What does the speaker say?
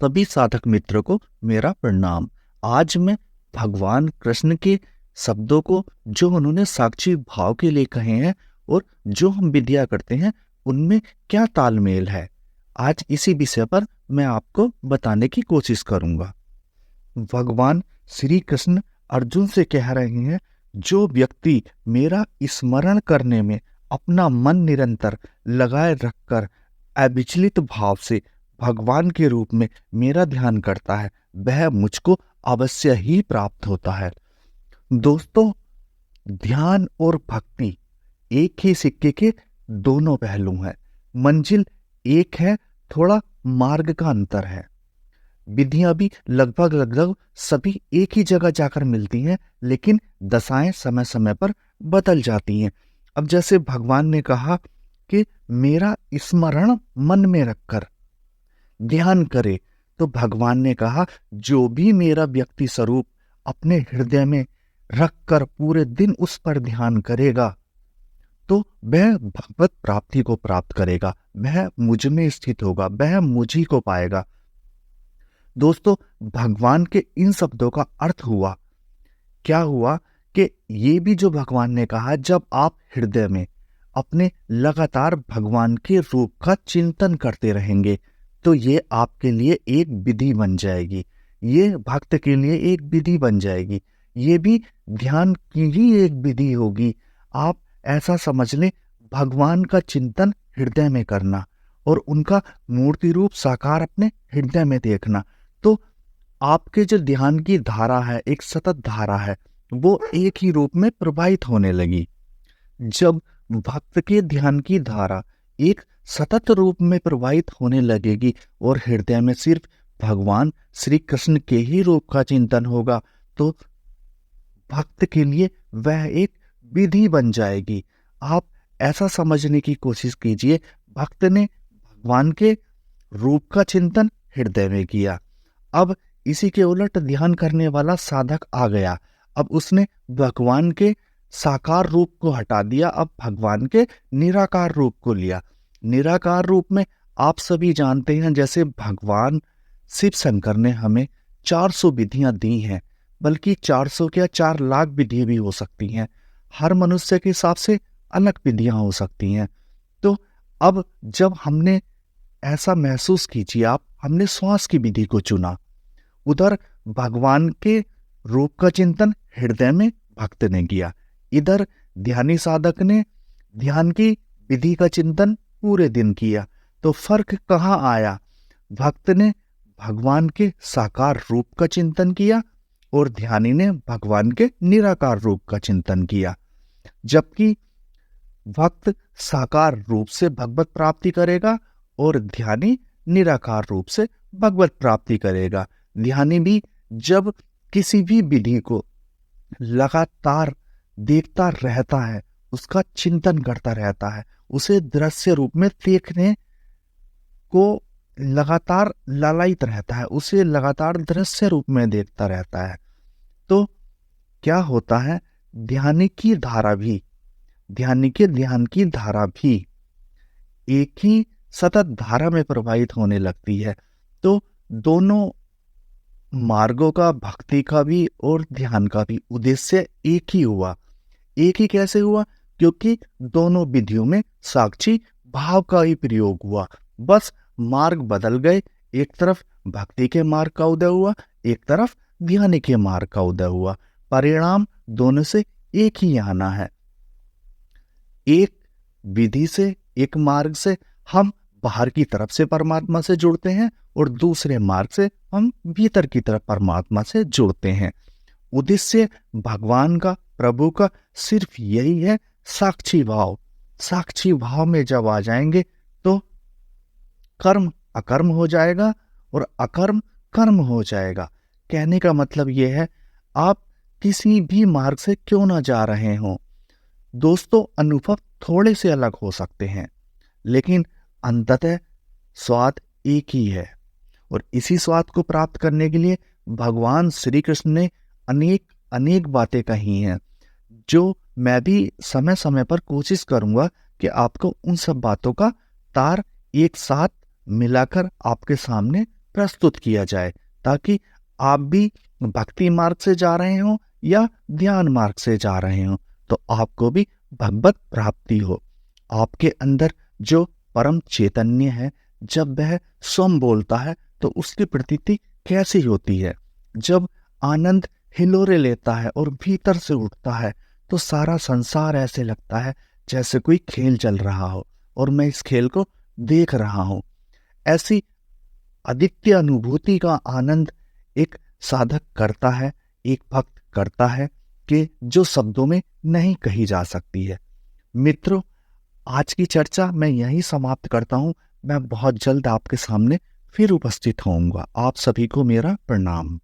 सभी साधक मित्रों को मेरा प्रणाम। आज मैं भगवान कृष्ण के शब्दों को जो उन्होंने साक्षी भाव के लिए कहे हैं और जो हम विद्या करते हैं उनमें क्या तालमेल है, आज इसी विषय पर मैं आपको बताने की कोशिश करूंगा। भगवान श्री कृष्ण अर्जुन से कह रहे हैं, जो व्यक्ति मेरा स्मरण करने में अपना मन निरंतर लगाए रखकर अविचलित भाव से भगवान के रूप में मेरा ध्यान करता है, वह मुझको अवश्य ही प्राप्त होता है। दोस्तों, ध्यान और भक्ति एक ही सिक्के के दोनों पहलू हैं। मंजिल एक है, थोड़ा मार्ग का अंतर है। विधियां भी लगभग सभी एक ही जगह जाकर मिलती हैं, लेकिन दशाएं समय समय पर बदल जाती हैं। अब जैसे भगवान ने कहा कि मेरा स्मरण मन में रखकर ध्यान करे, तो भगवान ने कहा जो भी मेरा व्यक्ति स्वरूप अपने हृदय में रखकर पूरे दिन उस पर ध्यान करेगा, तो वह भगवत प्राप्ति को प्राप्त करेगा, वह मुझ में स्थित होगा, वह मुझी को पाएगा। दोस्तों, भगवान के इन शब्दों का अर्थ हुआ क्या हुआ कि ये भी जो भगवान ने कहा, जब आप हृदय में अपने लगातार भगवान के रूप का चिंतन करते रहेंगे तो ये आपके लिए एक विधि बन जाएगी, ये भक्त के लिए एक विधि बन जाएगी, ये भी ध्यान की ही एक विधि होगी। आप ऐसा समझ लें, भगवान का चिंतन हृदय में करना और उनका मूर्ति रूप साकार अपने हृदय में देखना, तो आपके जो ध्यान की धारा है, एक सतत धारा है, वो एक ही रूप में प्रवाहित होने लगी। जब भक्त के ध्यान की धारा एक सतत रूप में प्रवाहित होने लगेगी और हृदय में सिर्फ भगवान श्री कृष्ण के ही रूप का चिंतन होगा, तो भक्त के लिए वह एक विधि बन जाएगी। आप ऐसा समझने की कोशिश कीजिए, भक्त ने भगवान के रूप का चिंतन हृदय में किया, अब इसी के उलट ध्यान करने वाला साधक आ गया, अब उसने भगवान के साकार रूप को हटा दिया, अब भगवान के निराकार रूप को लिया। निराकार रूप में आप सभी जानते हैं, जैसे भगवान शिव शंकर ने हमें 400 विधियां दी हैं, बल्कि 400 क्या 4 लाख विधियां भी हो सकती हैं। हर मनुष्य के हिसाब से अलग विधियां हो सकती हैं। तो अब जब हमने ऐसा महसूस कीजिए, आप हमने श्वास की विधि को चुना, उधर भगवान के रूप का चिंतन हृदय में भक्त ने किया, इधर ध्यानी साधक ने ध्यान की विधि का चिंतन पूरे दिन किया, तो फर्क कहाँ आया? भक्त ने भगवान के साकार रूप का चिंतन किया और ध्यानी ने भगवान के निराकार रूप का चिंतन किया। जबकि भक्त साकार रूप से भगवत प्राप्ति करेगा और ध्यानी निराकार रूप से भगवत प्राप्ति करेगा। ध्यानी भी जब किसी भी विधि को लगातार देखता रहता है, उसका चिंतन करता रहता है, उसे दृश्य रूप में देखने को लगातार लालायित रहता है, उसे लगातार दृश्य रूप में देखता रहता है, तो क्या होता है, ध्यान की धारा भी, ध्यान के ध्यान की धारा भी एक ही सतत धारा में प्रवाहित होने लगती है। तो दोनों मार्गों का, भक्ति का भी और ध्यान का भी उद्देश्य एक ही हुआ। एक ही कैसे हुआ? क्योंकि दोनों विधियों में साक्षी भाव का ही प्रयोग हुआ, बस मार्ग बदल गए। एक तरफ भक्ति के मार्ग का उदय हुआ, एक तरफ ध्यान के मार्ग का उदय हुआ, परिणाम दोनों से एक ही आना है। एक विधि से, एक मार्ग से हम बाहर की तरफ से परमात्मा से जुड़ते हैं और दूसरे मार्ग से हम भीतर की तरफ परमात्मा से जुड़ते हैं। उद्देश्य भगवान का, प्रभु का सिर्फ यही है, साक्षी भाव। साक्षी भाव में जब आ जाएंगे तो कर्म अकर्म हो जाएगा और अकर्म कर्म हो जाएगा। कहने का मतलब यह है, आप किसी भी मार्ग से क्यों ना जा रहे हों, दोस्तों, अनुभव थोड़े से अलग हो सकते हैं, लेकिन अंततः स्वाद एक ही है। और इसी स्वाद को प्राप्त करने के लिए भगवान श्री कृष्ण ने अनेक अनेक बातें कही हैं, जो मैं भी समय समय पर कोशिश करूंगा कि आपको उन सब बातों का तार एक साथ मिलाकर आपके सामने प्रस्तुत किया जाए, ताकि आप भी भक्ति मार्ग से जा रहे हो या ध्यान मार्ग से जा रहे हो, तो आपको भी भगवत प्राप्ति हो। आपके अंदर जो परम चैतन्य है, जब वह स्वयं बोलता है तो उसकी प्रतीति कैसी होती है। जब आनंद हिलोरे लेता है और भीतर से उठता है, तो सारा संसार ऐसे लगता है जैसे कोई खेल चल रहा हो और मैं इस खेल को देख रहा हूँ। ऐसी अद्वितीय अनुभूति का आनंद एक साधक करता है, एक भक्त करता है, कि जो शब्दों में नहीं कही जा सकती है। मित्रों, आज की चर्चा मैं यहीं समाप्त करता हूँ। मैं बहुत जल्द आपके सामने फिर उपस्थित होऊंगा। आप सभी को मेरा प्रणाम।